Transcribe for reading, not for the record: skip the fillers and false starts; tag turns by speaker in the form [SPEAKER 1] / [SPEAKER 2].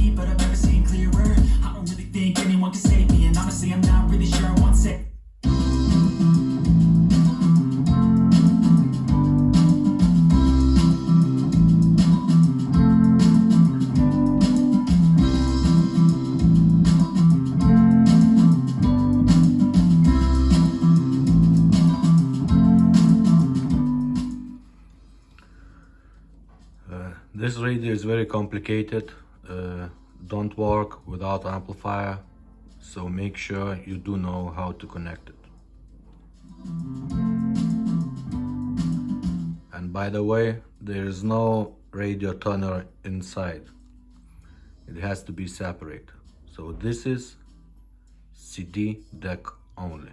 [SPEAKER 1] key, but I've never seen clearer. I don't really think anyone can save me, and honestly, I'm not really sure I want sec.
[SPEAKER 2] This radio is very complicated, don't work without amplifier, so make sure you do know how to connect it. And by the way, there is no radio tuner inside. It has to be separate. So this is CD deck only.